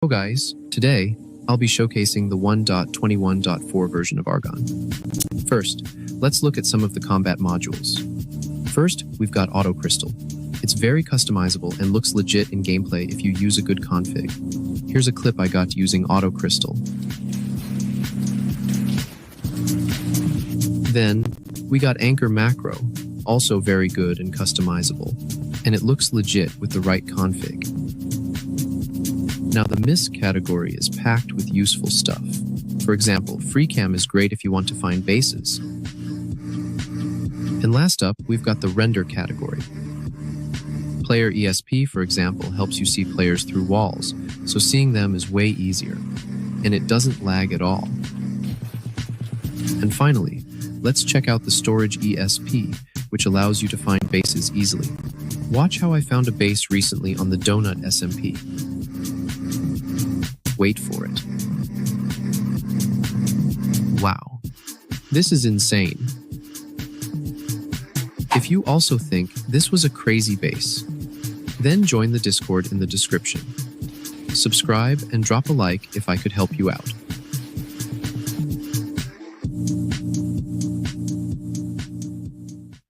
Hello guys, today I'll be showcasing the 1.21.4 version of Argon. First, let's look at some of the combat modules. First, we've got Auto Crystal. It's very customizable and looks legit in gameplay if you use a good config. Here's a clip I got using Auto Crystal. Then, we got Anchor Macro, also very good and customizable, and it looks legit with the right config. Now the Miss category is packed with useful stuff. For example, FreeCam is great if you want to find bases. And last up, we've got the Render category. Player ESP, for example, helps you see players through walls, so seeing them is way easier, and it doesn't lag at all. And finally, let's check out the Storage ESP, which allows you to find bases easily. Watch how I found a base recently on the Donut SMP. Wait for it. Wow, this is insane. If you also think this was a crazy base, then join the Discord in the description. Subscribe and drop a like if I could help you out.